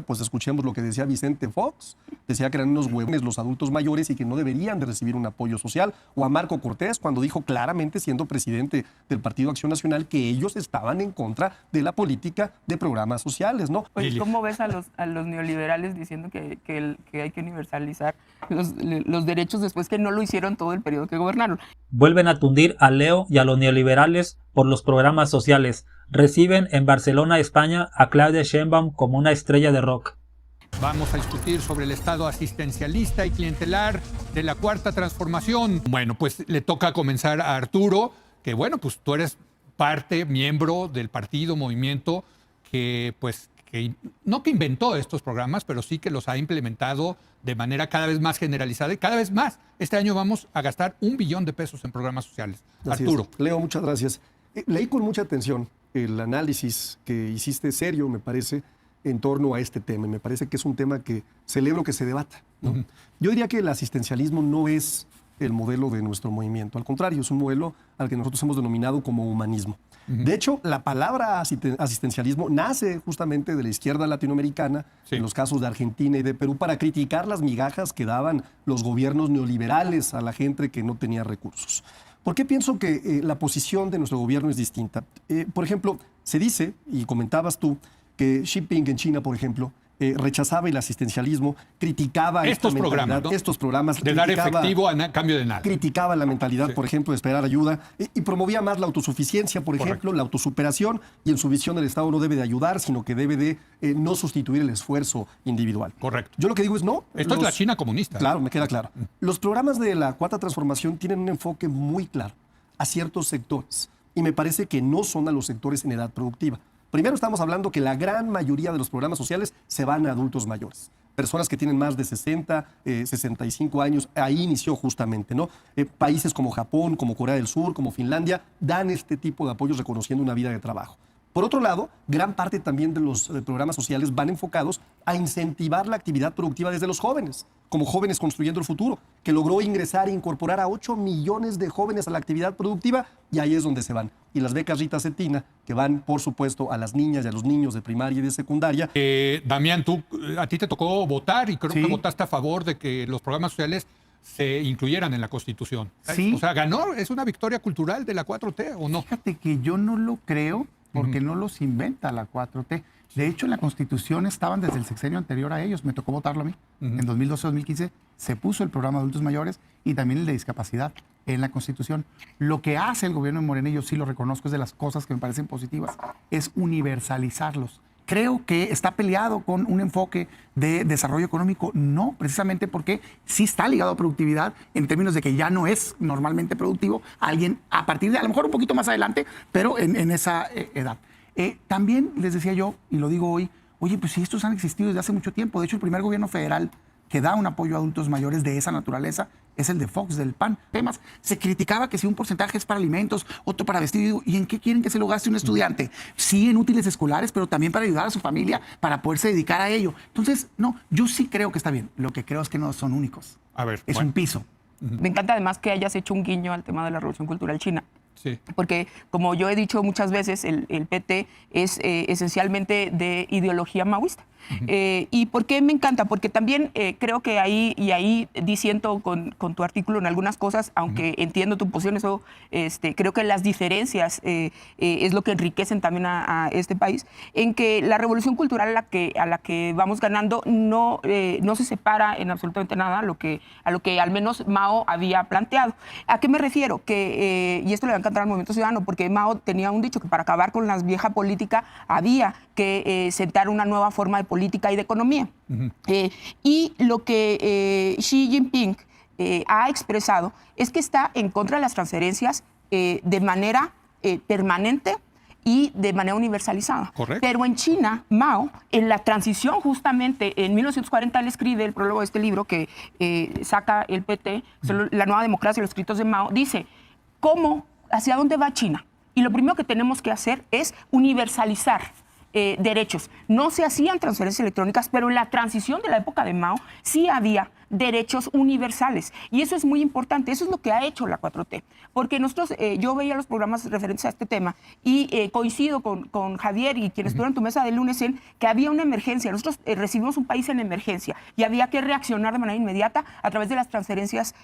pues escuchemos lo que decía Vicente Fox. Decía que eran unos huevones los adultos mayores y que no deberían de recibir un apoyo social. O a Marco Cortés, cuando dijo claramente, siendo presidente del Partido Acción Nacional, que ellos estaban en contra de la política de programas sociales, ¿no? Oye, ¿cómo ves a los neoliberales diciendo que hay que universalizar los derechos después que no lo hicieron todo el periodo que gobernaron? Vuelven a tundir a Leo y a los neoliberales por los programas sociales. Reciben en Barcelona, España, a Claudia Sheinbaum como una estrella de rock. Vamos a discutir sobre el estado asistencialista y clientelar de la Cuarta Transformación. Bueno, pues le toca comenzar a Arturo, que bueno, pues tú eres miembro del partido, movimiento, que no que inventó estos programas, pero sí que los ha implementado de manera cada vez más generalizada y cada vez más. Este año vamos a gastar $1 billón en programas sociales. Así Arturo. Es. Leo, muchas gracias. Leí con mucha atención el análisis que hiciste serio, me parece, en torno a este tema. Me parece que es un tema que celebro que se debata, ¿no? Yo diría que el asistencialismo no es el modelo de nuestro movimiento. Al contrario, es un modelo al que nosotros hemos denominado como humanismo. De hecho, la palabra asistencialismo nace justamente de la izquierda latinoamericana, en los casos de Argentina y de Perú, para criticar las migajas que daban los gobiernos neoliberales a la gente que no tenía recursos. ¿Por qué pienso que la posición de nuestro gobierno es distinta? Por ejemplo, se dice, y comentabas tú, que Xi Jinping en China, por ejemplo, rechazaba el asistencialismo, criticaba estos programas de dar efectivo a cambio de nada. Criticaba la mentalidad, por ejemplo, de esperar ayuda y promovía más la autosuficiencia, por ejemplo, la autosuperación, y en su visión el Estado no debe de ayudar, sino que debe de no sustituir el esfuerzo individual. Correcto. Yo lo que digo es no. Esto es la China comunista. Claro, me queda claro. Los programas de la Cuarta Transformación tienen un enfoque muy claro a ciertos sectores y me parece que no son a los sectores en edad productiva. Primero estamos hablando que la gran mayoría de los programas sociales se van a adultos mayores. Personas que tienen más de 60, 65 años, ahí inició justamente, ¿no? Países como Japón, como Corea del Sur, como Finlandia, dan este tipo de apoyos reconociendo una vida de trabajo. Por otro lado, gran parte también de los programas sociales van enfocados a incentivar la actividad productiva desde los jóvenes, como Jóvenes Construyendo el Futuro, que logró ingresar e incorporar a 8 millones de jóvenes a la actividad productiva, y ahí es donde se van. Y las becas Rita Cetina, que van, por supuesto, a las niñas y a los niños de primaria y de secundaria. Damián, a ti te tocó votar y creo que votaste a favor de que los programas sociales se incluyeran en la Constitución. Sí. O sea, ganó, es una victoria cultural de la 4T, ¿o no? Fíjate que yo no lo creo porque no los inventa la 4T. De hecho, en la Constitución estaban desde el sexenio anterior a ellos. Me tocó votarlo a mí. En 2012-2015 se puso el programa de adultos mayores y también el de discapacidad en la Constitución. Lo que hace el gobierno de Morena, y yo sí lo reconozco, es de las cosas que me parecen positivas, es universalizarlos. Creo que está peleado con un enfoque de desarrollo económico. No, precisamente porque sí está ligado a productividad en términos de que ya no es normalmente productivo alguien a partir de, a lo mejor un poquito más adelante, pero en esa edad. También les decía yo, y lo digo hoy, oye, pues si estos han existido desde hace mucho tiempo. De hecho, el primer gobierno federal que da un apoyo a adultos mayores de esa naturaleza es el de Fox, del PAN. Temas, se criticaba que si un porcentaje es para alimentos, otro para vestido, ¿y en qué quieren que se lo gaste un estudiante? Sí, en útiles escolares, pero también para ayudar a su familia, para poderse dedicar a ello. Entonces, no, yo sí creo que está bien. Lo que creo es que no son únicos. A ver, es un piso. Me encanta además que hayas hecho un guiño al tema de la Revolución Cultural China. Sí. Porque, como yo he dicho muchas veces, el PT es esencialmente de ideología maoísta. ¿Y por qué me encanta? Porque también creo que ahí disiento con tu artículo en algunas cosas, aunque entiendo tu posición, eso creo que las diferencias es lo que enriquecen también a este país, en que la revolución cultural a la que vamos ganando no se separa en absolutamente nada a lo que al menos Mao había planteado. ¿A qué me refiero? Y esto le va a encantar al Movimiento Ciudadano, porque Mao tenía un dicho que para acabar con la vieja política había que sentar una nueva forma de política y de economía. Y lo que Xi Jinping ha expresado es que está en contra de las transferencias de manera permanente y de manera universalizada. Correcto. Pero en China, Mao, en la transición justamente, en 1940 él escribe el prólogo de este libro que saca el PT, La nueva democracia y los escritos de Mao, dice, ¿hacia dónde va China? Y lo primero que tenemos que hacer es universalizar derechos. No se hacían transferencias electrónicas, pero en la transición de la época de Mao sí había derechos universales. Y eso es muy importante. Eso es lo que ha hecho la 4T. Porque nosotros, yo veía los programas referentes a este tema y coincido con Javier y quienes estuvieron en tu mesa de lunes en que había una emergencia. Nosotros recibimos un país en emergencia y había que reaccionar de manera inmediata a través de las transferencias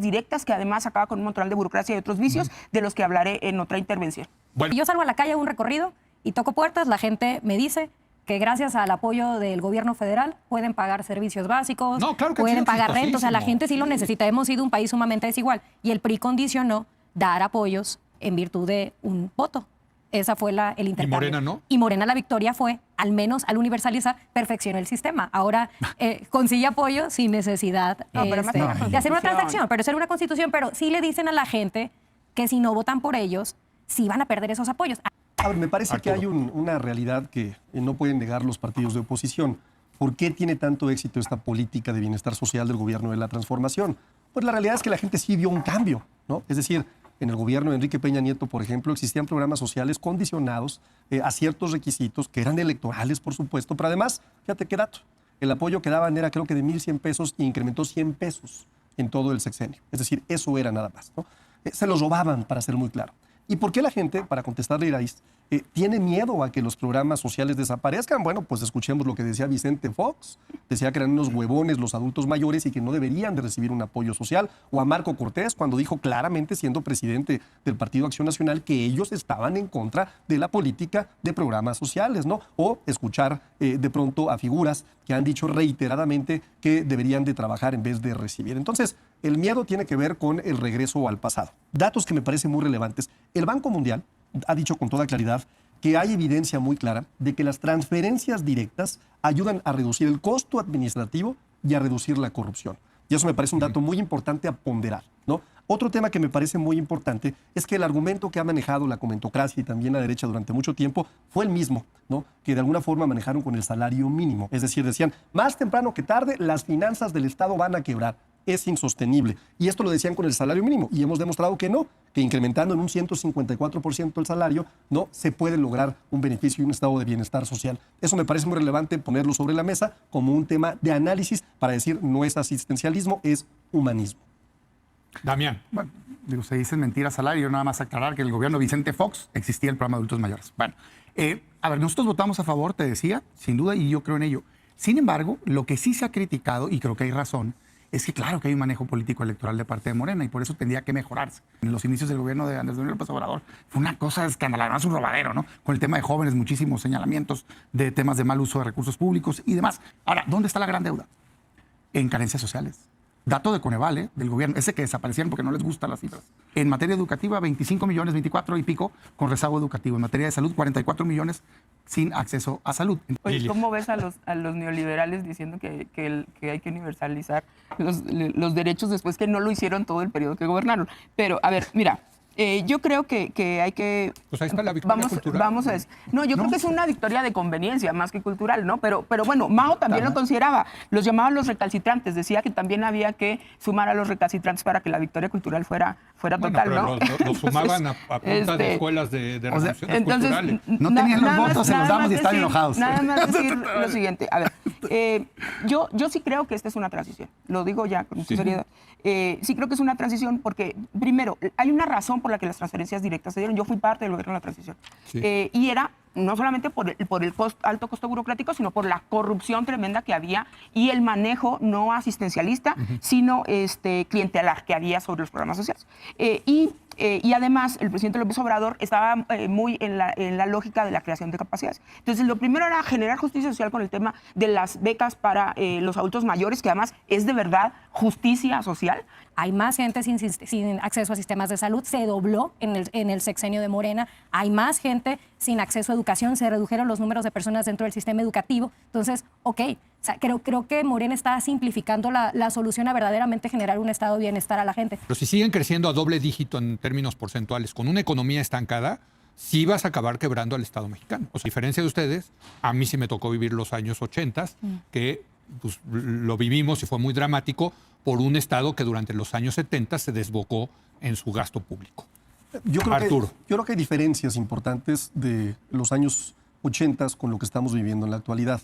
directas, que además acaba con un montón de burocracia y otros vicios de los que hablaré en otra intervención. Bueno, Yo salgo a la calle a un recorrido y toco puertas, la gente me dice que gracias al apoyo del gobierno federal pueden pagar servicios básicos, No, claro que pueden sí, pagar rentas, o sea, la chistosísimo. gente sí lo necesita. Hemos sido un país sumamente desigual y el PRI condicionó dar apoyos en virtud de un voto. Esa fue el intercambio. Morena no? Y Morena la victoria fue, al menos al universalizar, perfeccionó el sistema. Ahora consigue apoyo sin necesidad No, pero más que una de hacer una constitución. transacción, pero hacer una constitución, pero sí le dicen a la gente que si no votan por ellos, sí van a perder esos apoyos. A ver, me parece que Arturo. hay una realidad que no pueden negar los partidos de oposición. ¿Por qué tiene tanto éxito esta política de bienestar social del gobierno de la transformación? Pues la realidad es que la gente sí vio un cambio, ¿no? Es decir, en el gobierno de Enrique Peña Nieto, por ejemplo, existían programas sociales condicionados a ciertos requisitos que eran electorales, por supuesto, pero además, fíjate qué dato, el apoyo que daban era creo que de 1,100 pesos y incrementó 100 pesos en todo el sexenio. Es decir, eso era nada más, ¿no? Se los robaban, para ser muy claro. ¿Y por qué la gente, para contestarle a Irais, tiene miedo a que los programas sociales desaparezcan? Bueno, pues escuchemos lo que decía Vicente Fox. Decía que eran unos huevones los adultos mayores y que no deberían de recibir un apoyo social. O a Marco Cortés, cuando dijo claramente, siendo presidente del Partido Acción Nacional, que ellos estaban en contra de la política de programas sociales, ¿no? O escuchar de pronto a figuras que han dicho reiteradamente que deberían de trabajar en vez de recibir. Entonces, el miedo tiene que ver con el regreso al pasado. Datos que me parecen muy relevantes. El Banco Mundial ha dicho con toda claridad que hay evidencia muy clara de que las transferencias directas ayudan a reducir el costo administrativo y a reducir la corrupción. Y eso me parece un dato muy importante a ponderar, ¿no? Otro tema que me parece muy importante es que el argumento que ha manejado la comentocracia y también la derecha durante mucho tiempo fue el mismo, ¿no? Que de alguna forma manejaron con el salario mínimo. Es decir, decían, más temprano que tarde, las finanzas del Estado van a quebrar. Es insostenible. Y esto lo decían con el salario mínimo. Y hemos demostrado que no, que incrementando en un 154% el salario, no se puede lograr un beneficio y un estado de bienestar social. Eso me parece muy relevante ponerlo sobre la mesa como un tema de análisis para decir no es asistencialismo, es humanismo. Damián. Bueno, digo, se dicen mentiras al aire. Yo nada más aclarar que en el gobierno de Vicente Fox existía el programa de adultos mayores. Bueno, a ver, nosotros votamos a favor, te decía, sin duda, y yo creo en ello. Sin embargo, lo que sí se ha criticado, y creo que hay razón, es que claro que hay un manejo político electoral de parte de Morena y por eso tendría que mejorarse. En los inicios del gobierno de Andrés Manuel López Obrador fue una cosa escandalosa, además un robadero, ¿no? Con el tema de jóvenes, muchísimos señalamientos de temas de mal uso de recursos públicos y demás. Ahora, ¿dónde está la gran deuda? En carencias sociales. Dato de Coneval, del gobierno, ese que desaparecieron porque no les gustan las cifras. En materia educativa, 25 millones, 24 y pico con rezago educativo. En materia de salud, 44 millones sin acceso a salud. Oye, ¿cómo ves a los neoliberales diciendo que hay que universalizar los derechos después que no lo hicieron todo el periodo que gobernaron? Pero, a ver, mira, yo creo que hay que... Pues ahí está la victoria cultural. Vamos a decir. No, yo creo que es una victoria de conveniencia más que cultural, ¿no? Pero bueno, Mao también lo consideraba. Los llamaba los recalcitrantes. Decía que también había que sumar a los recalcitrantes para que la victoria cultural fuera Bueno, total, pero ¿no? lo sumaban a punta de escuelas de revoluciones Entonces, culturales. No tenían los votos, se los damos y están enojados. Nada más decir lo siguiente. A ver, yo sí creo que esta es una transición. Lo digo ya con sinceridad. Sí creo que es una transición porque, primero, hay una razón por la que las transferencias directas se dieron. Yo fui parte del gobierno de la transición. Sí. Y era no solamente por el alto costo burocrático, sino por la corrupción tremenda que había y el manejo no asistencialista, sino clientelar que había sobre los programas sociales. Y además, el presidente López Obrador estaba muy en la lógica de la creación de capacidades. Entonces, lo primero era generar justicia social con el tema de las becas para los adultos mayores, que además es de verdad justicia social. Hay más gente sin acceso a sistemas de salud, se dobló en el sexenio de Morena. Hay más gente sin acceso a educación, se redujeron los números de personas dentro del sistema educativo. Entonces, o sea, creo que Morena está simplificando la solución a verdaderamente generar un estado de bienestar a la gente. Pero si siguen creciendo a doble dígito en términos porcentuales, con una economía estancada, sí vas a acabar quebrando al Estado mexicano. O sea, a diferencia de ustedes, a mí sí me tocó vivir los años 80, que pues, lo vivimos y fue muy dramático por un Estado que durante los años 70 se desbocó en su gasto público. Yo Arturo. creo que hay diferencias importantes de los años 80s con lo que estamos viviendo en la actualidad.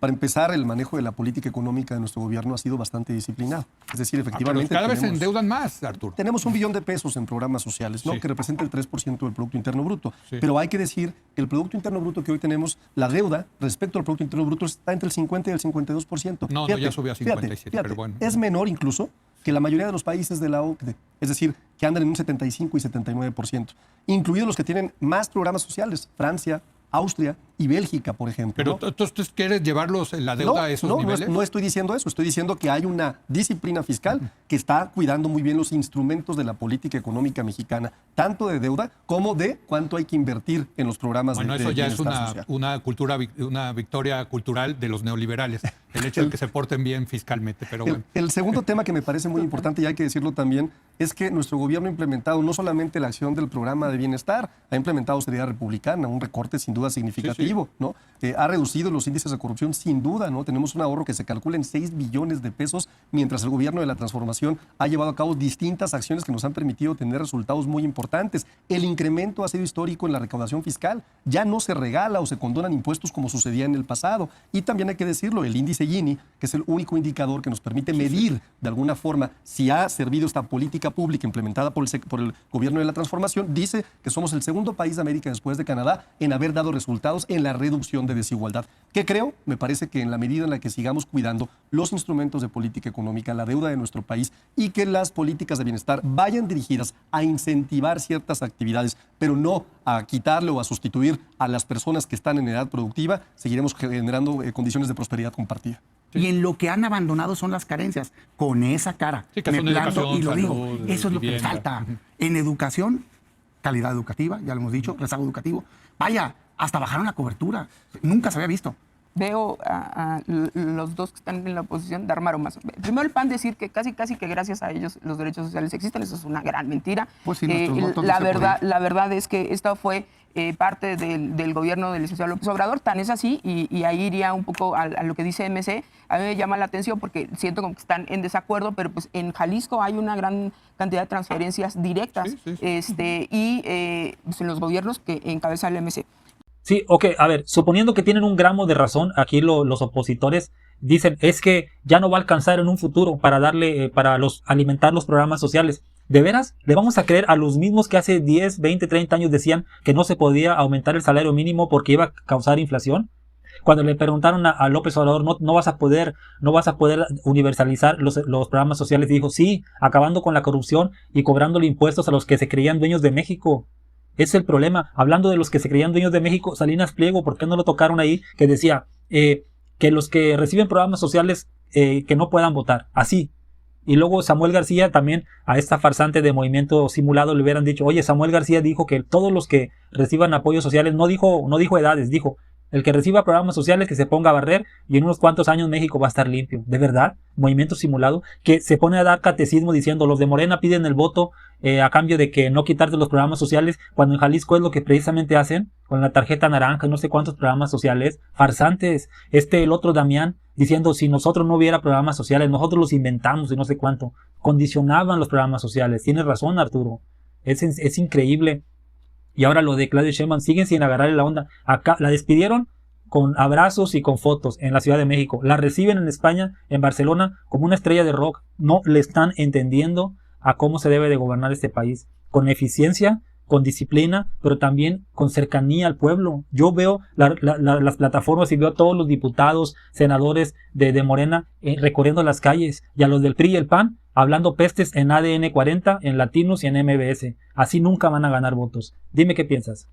Para empezar, el manejo de la política económica de nuestro gobierno ha sido bastante disciplinado. Es decir, efectivamente... Pero cada vez se endeudan más, Arturo. Tenemos $1 billón en programas sociales, ¿no? Sí. Que representa el 3% del Producto Interno Bruto. Sí. Pero hay que decir que el Producto Interno Bruto que hoy tenemos, la deuda respecto al Producto Interno Bruto está entre el 50 y el 52%. No, ya subió a 57, pero bueno. Es menor incluso que la mayoría de los países de la OCDE, es decir, que andan en un 75 y 79%, incluidos los que tienen más programas sociales, Francia, Austria y Bélgica, por ejemplo. Pero ¿no? ¿tú quieres llevarlos la deuda a esos niveles? No estoy diciendo eso. Estoy diciendo que hay una disciplina fiscal que está cuidando muy bien los instrumentos de la política económica mexicana, tanto de deuda como de cuánto hay que invertir en los programas Bueno, de eso ya es bienestar social. una victoria cultural de los neoliberales, el hecho de que se porten bien fiscalmente, pero bueno. El segundo tema que me parece muy importante, y hay que decirlo también, es que nuestro gobierno ha implementado no solamente la acción del programa de bienestar, ha implementado austeridad republicana, un recorte sin duda significativo, ¿no? Ha reducido los índices de corrupción sin duda, ¿no? Tenemos un ahorro que se calcula en 6 billones de pesos, mientras el gobierno de la transformación ha llevado a cabo distintas acciones que nos han permitido tener resultados muy importantes. El incremento ha sido histórico en la recaudación fiscal. Ya no se regala o se condonan impuestos como sucedía en el pasado. Y también hay que decirlo, el índice Gini, que es el único indicador que nos permite medir de alguna forma si ha servido esta política pública implementada por el gobierno de la transformación, dice que somos el segundo país de América después de Canadá en haber dado resultados en la reducción de desigualdad. ¿Qué creo? Me parece que en la medida en la que sigamos cuidando los instrumentos de política económica, la deuda de nuestro país y que las políticas de bienestar vayan dirigidas a incentivar ciertas actividades, pero no a quitarle o a sustituir a las personas que están en edad productiva, seguiremos generando condiciones de prosperidad compartida. Y en lo que han abandonado son las carencias. Con esa cara, Sí, que me son planto educación, y lo digo. salud, Eso es lo que les vivienda. falta. En educación, calidad educativa, ya lo hemos dicho, rezago educativo. Vaya, hasta bajaron la cobertura. Nunca se había visto. Veo a los dos que están en la oposición dar maromas. Primero el PAN decir que casi que gracias a ellos los derechos sociales existen, eso es una gran mentira. Pues sí, nuestros votos la no se verdad, pueden. la verdad es que esta fue parte del gobierno del licenciado López Obrador, tan es así, y ahí iría un poco a lo que dice MC. A mí me llama la atención porque siento como que están en desacuerdo, pero pues en Jalisco hay una gran cantidad de transferencias directas pues en los gobiernos que encabeza el MC. Sí, ok, a ver, suponiendo que tienen un gramo de razón, aquí los opositores dicen, es que ya no va a alcanzar en un futuro para darle, alimentar los programas sociales. ¿De veras? ¿Le vamos a creer a los mismos que hace 10, 20, 30 años decían que no se podía aumentar el salario mínimo porque iba a causar inflación? Cuando le preguntaron a López Obrador, no vas a poder universalizar los programas sociales, dijo, sí, acabando con la corrupción y cobrándole impuestos a los que se creían dueños de México. Ese es el problema. Hablando de los que se creían dueños de México, Salinas Pliego, ¿por qué no lo tocaron ahí? Que decía que los que reciben programas sociales que no puedan votar. Así. Y luego Samuel García también, a esta farsante de Movimiento Simulado, le hubieran dicho, oye, Samuel García dijo que todos los que reciban apoyos sociales, no dijo edades, dijo, el que reciba programas sociales que se ponga a barrer y en unos cuantos años México va a estar limpio. ¿De verdad? Movimiento Simulado, que se pone a dar catecismo diciendo los de Morena piden el voto a cambio de que no quitarte los programas sociales, cuando en Jalisco es lo que precisamente hacen con la tarjeta naranja y no sé cuántos programas sociales. Farsantes. El otro Damián diciendo si nosotros no hubiera programas sociales, nosotros los inventamos y no sé cuánto. Condicionaban los programas sociales. Tienes razón, Arturo. Es increíble. Y ahora lo de Claudia Sheinbaum, siguen sin agarrarle la onda. Acá la despidieron con abrazos y con fotos en la Ciudad de México. La reciben en España, en Barcelona, como una estrella de rock. No le están entendiendo a cómo se debe de gobernar este país. Con eficiencia, con disciplina, pero también con cercanía al pueblo. Yo veo las plataformas y veo a todos los diputados, senadores de Morena recorriendo las calles, y a los del PRI y el PAN hablando pestes en ADN 40, en Latinos y en MBS. Así nunca van a ganar votos. Dime qué piensas.